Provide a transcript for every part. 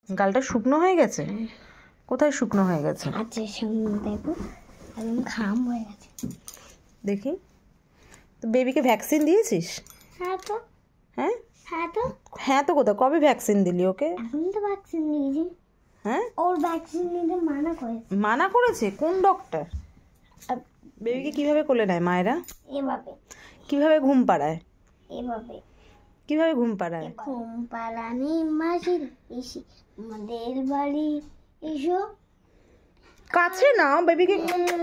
গালটা শুকনো হয়ে গেছে? কোথায় শুকনো হয়ে গেছে? আচ্ছা সামনে দেখো একদম ঘাম হয়ে গেছে। দেখি তো। বেবিকে ভ্যাকসিন দিয়েছিস? হ্যাঁ তো। হ্যাঁ হ্যাঁ তো। হ্যাঁ তো কোথায়, কবে ভ্যাকসিন দিলি ওকে? এখন তো ভ্যাকসিন দিয়েছি। হ্যাঁ ওর ভ্যাকসিন নিতে মানা করেছে। মানা করেছে? কোন ডক্টর? বেবিকে কিভাবে কোলে নেয় মায়েরা? এভাবে। কিভাবে ঘুম পাড়ায়? এভাবে। কিভাবে ঘুম পাড়ায়? ঘুম পাড়ানি মাসির এসে আমাদের বাড়ি এসো। কাছে নাও, বেবিকে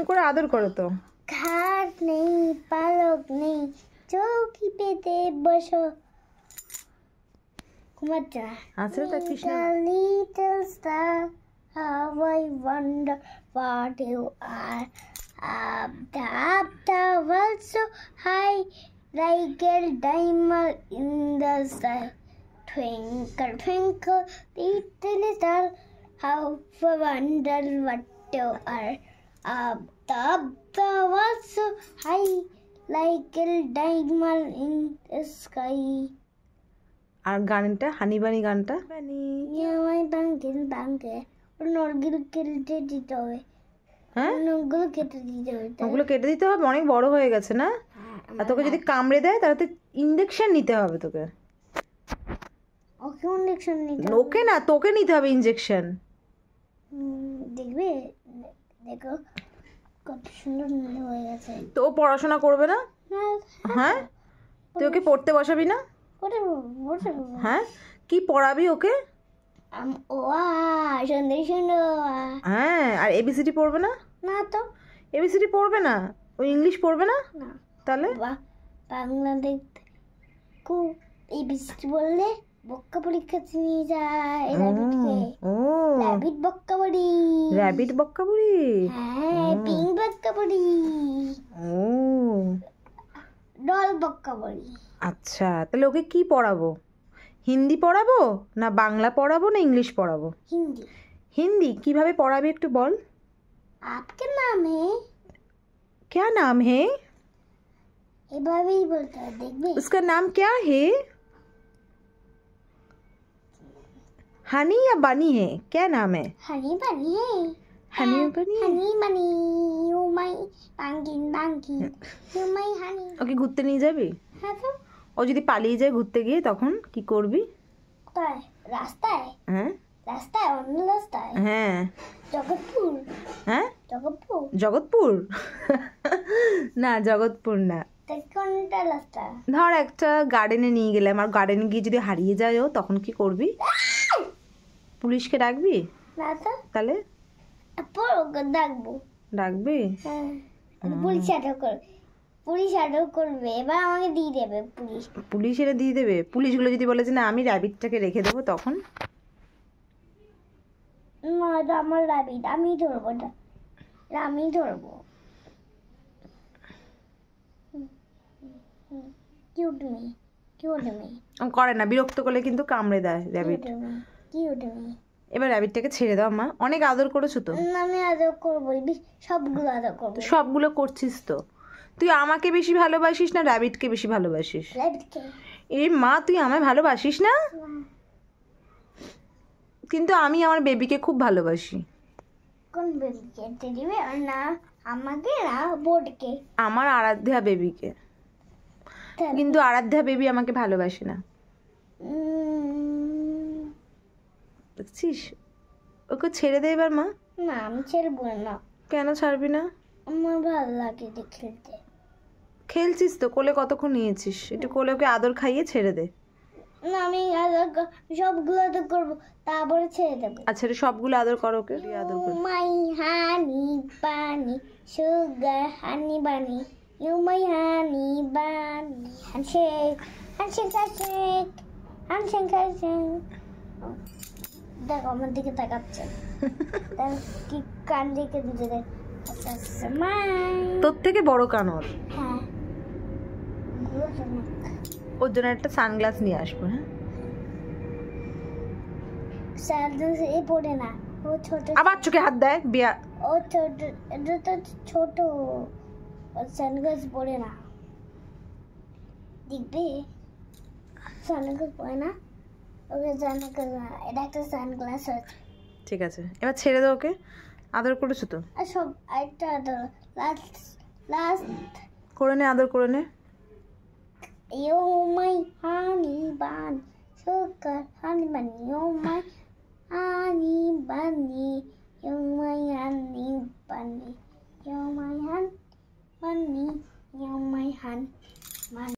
করে আদর করো তো। খাট নেই পালক নেই চৌকি পেতে বসো। ঘুমাচ্ছে না। আছে তো Krishna. Little star, how I wonder what you are. Up the world so high, like a diamond in the sky. Twinkle, twinkle, little star, how I wonder what you are. Up the world so high, like a diamond in the sky. আর গানটা হানিবানি গানটা বানি। আমায় বাঙ্কে নরগুলো কেটে দিতে হবে। হ্যাঁ নরগুলো কেটে দিতে হবে। ওগুলো কেটে দিতে হবে, অনেক বড় হয়ে গেছে না? আর তোকে যদি কামড়ে দেয় তাহলে তো ইঞ্জেকশন নিতে হবে তোকে। ওকে ইঞ্জেকশন নিতে হবে। ওকে না, তোকে নিতে হবে ইঞ্জেকশন। দেখবে দেখো কত সুন্দর হয়ে গেছে। তো ও পড়াশোনা করবে না? হ্যাঁ তুই ওকে পড়তে বসাবি না? হ্যাঁ কি পড়াবি ওকে? ও সুন্দর সুন্দর। হ্যাঁ আর এবিসিডি পড়বে না? না তো। এবিসিডি পড়বে না? ও ইংলিশ পড়বে না? না। তাহলে বাংলা দেখতে খুব এই বৃষ্টি বললে বক্কা পরীক্ষাতে নিয়ে যায় র্যাবিটকে। ও র্যাবিট বক্কা বড়ি। র্যাবিট বক্কা বুড়ি। হ্যাঁ পিঙ্ক বক্কা বড়ি। ও ডল বক্কা বড়ি। আচ্ছা তাহলে ওকে কি পড়াবো? হিন্দি পড়াবো না বাংলা পড়াবো না ইংলিশ পড়াবো? হিন্দি। हिंदी কিভাবে পড়াবি একটু বল। आपके नाम है? क्या नाम है? এভাবেই বলতে হয় দেখবে। उसका नाम क्या है? हनी या बनी है? क्या नाम है? হানি বানি হে। हनी बनी है? হানি বানি ইউ মাই বাঙ্কিন বাঙ্কিন ইউ মাই হানি। ওকে ঘুরতে নিয়ে যাবি? হ্যাঁ তো। ও যদি পালিয়ে যায় ঘুরতে গিয়ে তখন কি করবি? কোথায়? রাস্তায়? হ্যাঁ রাস্তায় অন্য রাস্তায়? হ্যাঁ জগৎপুর। হ্যাঁ জগৎপুর। জগৎপুর না জগৎপুর না। তা কোনটা রাস্তা? ধর একটা গার্ডেনে নিয়ে গেলাম, আর গার্ডেনে গিয়ে যদি হারিয়ে যায় ও তখন কি করবি? পুলিশকে ডাকবি? না তো। তাহলে ডাকবো। ডাকবি? হ্যাঁ পুলিশ আটক করবে। পুলিশ আটক করবে এবার আমাকে দিয়ে দেবে পুলিশ। পুলিশ এনে দিয়ে দেবে? পুলিশগুলো যদি বলে যে না আমি র্যাবিটটাকে রেখে দেবো তখন? না এটা আমার র্যাবিট, আমি ধরবো এটা। আমি ধরবো। কিউট মি কিউট মি করে না, বিরক্ত করলে কিন্তু কামড়ে দেয় র্যাবিট। Cute me. এবার র্যাবিটটাকে ছেড়ে দাও মা, অনেক আদর করেছো তো। আমি আদর করবো, সবগুলো আদর করবো। সবগুলো করছিস তো। তুই আমাকে বেশি ভালোবাসিস না র্যাবিটকে বেশি ভালোবাসিস? র্যাবিটকে। এই মা তুই আমায় ভালোবাসিস না? কিন্তু আমি আমার বেবিকে খুব ভালোবাসি। কোন বেবিকে? টেডিবে না আমাকে না বোর্ডকে? আমার আরাধ্যা বেবিকে। কিন্তু আরাধ্যা বেবি আমাকে ভালোবাসে না, দেখছিস? ওকে ছেড়ে দে এবার মা। না আমি ছেড়বো না। কেন ছাড়বি না? আমার ভালো লাগে খেলতে। খেলছিস তো, কোলে কতক্ষণ নিয়েছিস? একটু কোলে ওকে আদর খাইয়ে ছেড়ে দে। না আমি সবগুলো আদর করবো তারপরে ছেড়ে দেবো। আচ্ছা রে সবগুলো আদর করো ওকে, আদর কর। মাই হানি বানি সুগার হানি বানি ইউ মাই হানি বানি handshake handshake handshake handshake handshake. দেখো আমার দিকে তাকাচ্ছে। দেখো কি কান দিকে দিতে দেখ। তোর থেকে বড় কান ওর। হ্যাঁ ওর জন্য একটা সানগ্লাস নিয়ে আসবো। হ্যাঁ সানগ্লাস এ পড়ে না, ও ছোট। আবার চোখে হাত দেয় বিয়া। ও ছোট, এটা তো ছোট, সানগ্লাস পড়ে না। দেখবে সানগ্লাস পড়ে না। ওকে জানো এটা একটা সানগ্লাস আছে। ঠিক আছে, এবার ছেড়ে দাও ওকে। আদর করেছো তো? আর সব একটা লাস্ট লাস্ট করে নে, আদর করে নে। You're my honey bun, sugar honey bunny. You're my honey bunny. You're my honey bunny. You're my honey bunny. You're my honey bunny.